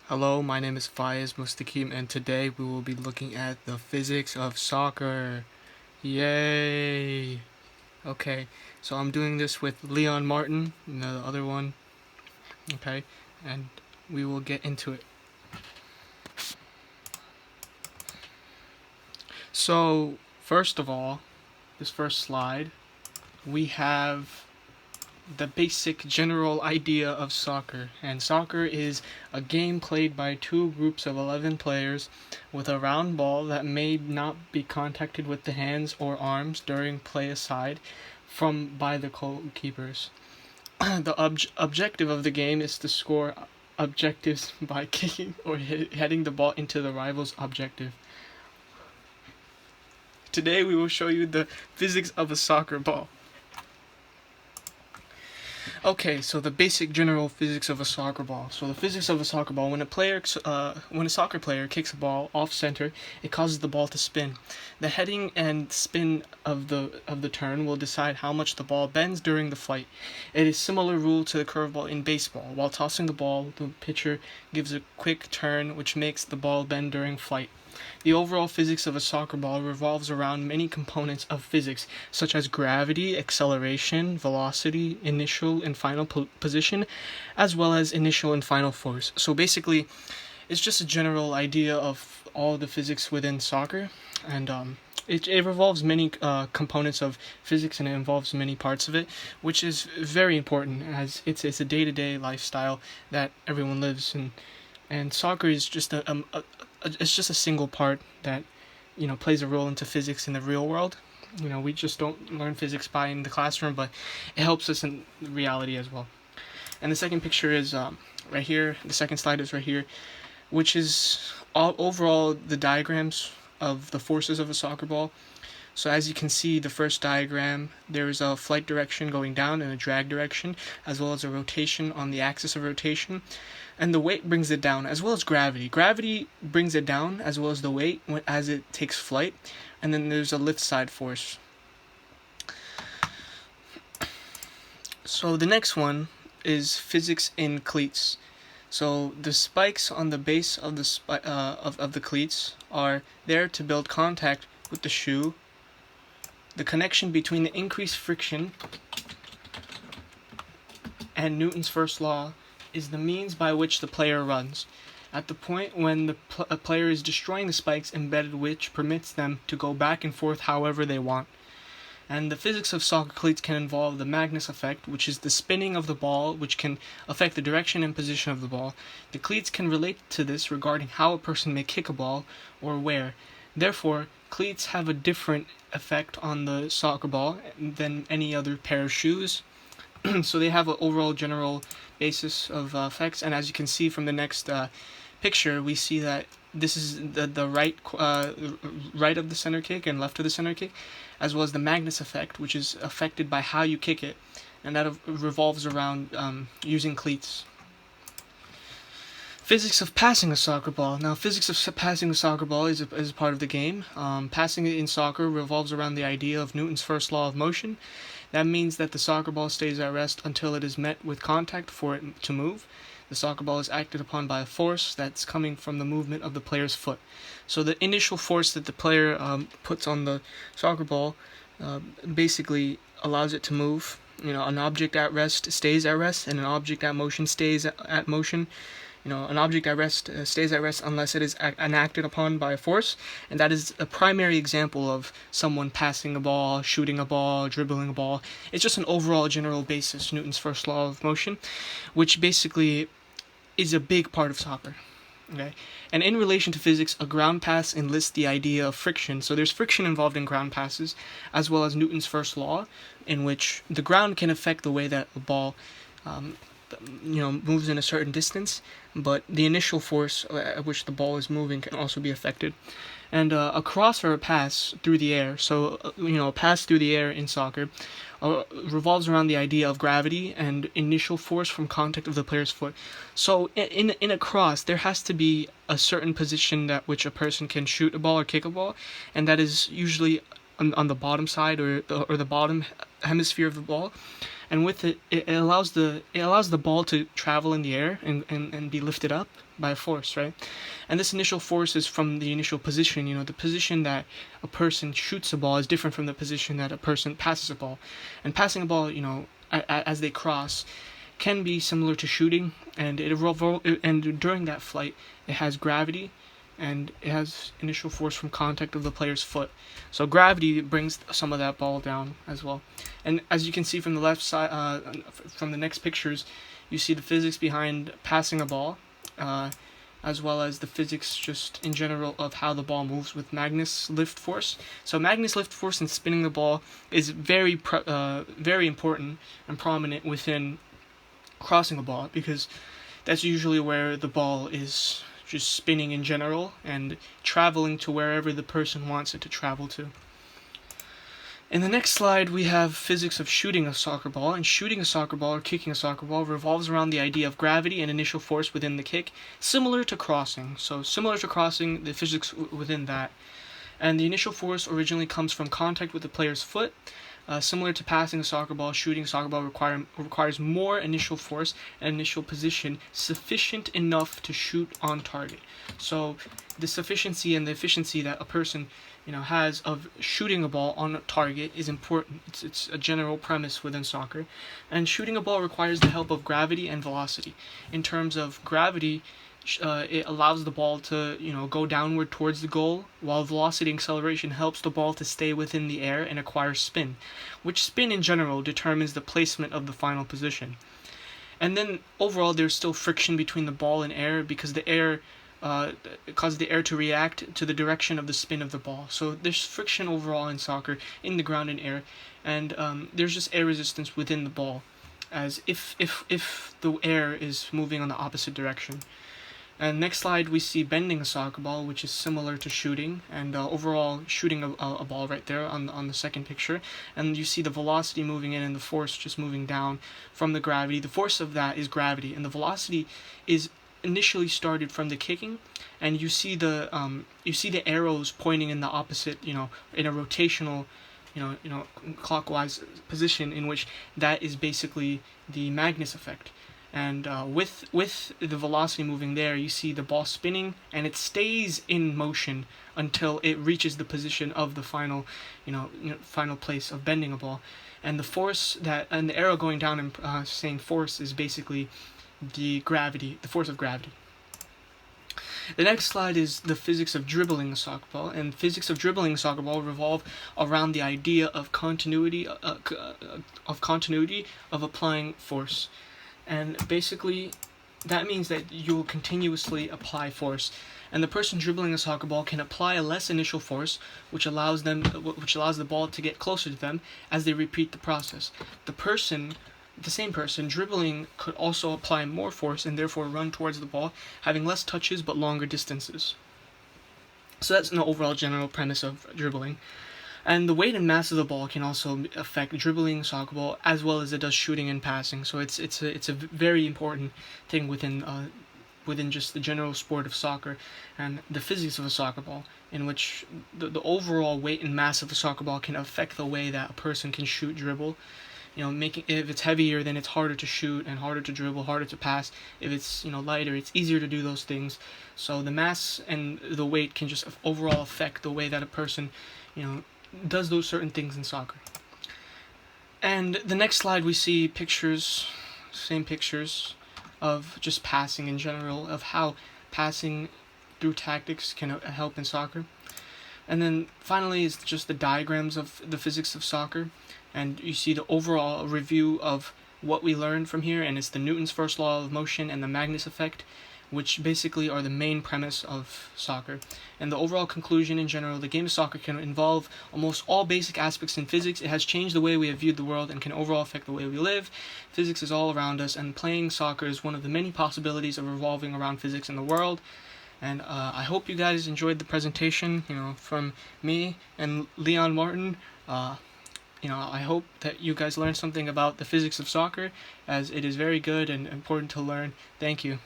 Hello, my name is Faiyaz Mustakim, and today we will be looking at the physics of soccer. Yay! Okay, so I'm doing this with Leon Martin, and the other one, okay, and we will get into it. So, first of all, this first slide, we have the basic general idea of soccer. And soccer is a game played by two groups of 11 players with a round ball that may not be contacted with the hands or arms during play aside by the goalkeepers. The objective of the game is to score objectives by kicking or heading the ball into the rival's objective. Today we will show you the physics of a soccer ball. Okay, so the basic general physics of a soccer ball. So the physics of a soccer ball: when a soccer player kicks a ball off center, it causes the ball to spin. The heading and spin of the turn will decide how much the ball bends during the flight. It is similar rule to the curveball in baseball. While tossing the ball, the pitcher gives a quick turn, which makes the ball bend during flight. The overall physics of a soccer ball revolves around many components of physics, such as gravity, acceleration, velocity, initial and final position, as well as initial and final force. So basically, it's just a general idea of all the physics within soccer, and it revolves many components of physics, and it involves many parts of it, which is very important as it's a day-to-day lifestyle that everyone lives in. And soccer is just it's just a single part that plays a role into physics in the real world. We just don't learn physics in the classroom, but it helps us in reality as well. And the second picture is right here. The second slide is right here, which is overall the diagrams of the forces of a soccer ball. So as you can see, the first diagram, there is a flight direction going down and a drag direction, as well as a rotation on the axis of rotation. And the weight brings it down, as well as gravity. Gravity brings it down, as well as the weight as it takes flight. And then there's a lift side force. So the next one is physics in cleats. So the spikes on the base of the cleats are there to build contact with the shoe. The connection between the increased friction and Newton's first law is the means by which the player runs. At the point when the player is destroying the spikes embedded, which permits them to go back and forth however they want. And the physics of soccer cleats can involve the Magnus effect, which is the spinning of the ball, which can affect the direction and position of the ball. The cleats can relate to this regarding how a person may kick a ball or where. Therefore, cleats have a different effect on the soccer ball than any other pair of shoes. So they have an overall general basis of effects, and as you can see from the next picture, we see that this is the right of the center kick and left of the center kick, as well as the Magnus effect, which is affected by how you kick it, and that revolves around using cleats. Physics of passing a soccer ball. Now, physics of passing a soccer ball is a part of the game. Passing it in soccer revolves around the idea of Newton's first law of motion. That means that the soccer ball stays at rest until it is met with contact for it to move. The soccer ball is acted upon by a force that's coming from the movement of the player's foot. So the initial force that the player puts on the soccer ball basically allows it to move. An object at rest stays at rest, and an object at motion stays at motion. An object at rest stays at rest unless it is enacted upon by a force, and that is a primary example of someone passing a ball, shooting a ball, dribbling a ball. It's just an overall general basis, Newton's first law of motion, which basically is a big part of soccer. Okay, and in relation to physics, a ground pass enlists the idea of friction. So there's friction involved in ground passes, as well as Newton's first law, in which the ground can affect the way that a ball moves in a certain distance, but the initial force at which the ball is moving can also be affected. And a cross or a pass through the air, so a pass through the air in soccer revolves around the idea of gravity and initial force from contact of the player's foot. So in a cross, there has to be a certain position that which a person can shoot a ball or kick a ball, and that is usually on the bottom side or the bottom hemisphere of the ball. and with it, it allows the ball to travel in the air and be lifted up by a force, right? And this initial force is from the initial position. The position that a person shoots a ball is different from the position that a person passes a ball. And passing a ball, as they cross, can be similar to shooting, and and during that flight, it has gravity, and it has initial force from contact of the player's foot. So gravity brings some of that ball down as well. And as you can see from the left side, from the next pictures, you see the physics behind passing a ball, as well as the physics just in general of how the ball moves with Magnus lift force. So Magnus lift force and spinning the ball is very important and prominent within crossing a ball, because that's usually where the ball is just spinning in general and traveling to wherever the person wants it to travel to. In the next slide, we have physics of shooting a soccer ball, and shooting a soccer ball or kicking a soccer ball revolves around the idea of gravity and initial force within the kick, similar to crossing. So similar to crossing, the physics within that. And the initial force originally comes from contact with the player's foot. Similar to passing a soccer ball, shooting a soccer ball requires more initial force and initial position sufficient enough to shoot on target. So the sufficiency and the efficiency that a person has of shooting a ball on a target is important. It's a general premise within soccer. And shooting a ball requires the help of gravity and velocity. In terms of gravity, it allows the ball to go downward towards the goal, while velocity and acceleration helps the ball to stay within the air and acquire spin, which spin in general determines the placement of the final position. And then overall, there's still friction between the ball and air, because the air causes the air to react to the direction of the spin of the ball. So there's friction overall in soccer, in the ground and air, and there's just air resistance within the ball, as if the air is moving on the opposite direction. And next slide, we see bending a soccer ball, which is similar to shooting, and overall shooting a ball right there on the second picture. And you see the velocity moving in and the force just moving down from the gravity. The force of that is gravity, and the velocity is initially started from the kicking, and you see the arrows pointing in the opposite, in a rotational, clockwise position, in which that is basically the Magnus effect. And with the velocity moving there, you see the ball spinning, and it stays in motion until it reaches the position of the final, final place of bending a ball. And the force and the arrow going down and saying force is basically the force of gravity. The next slide is the physics of dribbling a soccer ball, and physics of dribbling a soccer ball revolve around the idea of continuity of applying force. And basically, that means that you'll continuously apply force, and the person dribbling a soccer ball can apply a less initial force, which allows the ball to get closer to them as they repeat the process. The same person dribbling could also apply more force and therefore run towards the ball, having less touches but longer distances. So that's an overall general premise of dribbling. And the weight and mass of the ball can also affect dribbling soccer ball as well as it does shooting and passing. So it's a very important thing within just the general sport of soccer and the physics of a soccer ball, in which the overall weight and mass of the soccer ball can affect the way that a person can shoot, dribble. If it's heavier, then it's harder to shoot and harder to dribble, harder to pass. If it's lighter, it's easier to do those things. So the mass and the weight can just overall affect the way that a person does those certain things in soccer. And the next slide, we see same pictures of just passing in general, of how passing through tactics can help in soccer. And then finally is just the diagrams of the physics of soccer, and you see the overall review of what we learned from here, and it's the Newton's first law of motion and the Magnus effect, which basically are the main premise of soccer. And the overall conclusion in general, the game of soccer can involve almost all basic aspects in physics. It has changed the way we have viewed the world and can overall affect the way we live. Physics is all around us, and playing soccer is one of the many possibilities of revolving around physics in the world. And I hope you guys enjoyed the presentation, from me and Leon Martin. I hope that you guys learned something about the physics of soccer, as it is very good and important to learn. Thank you.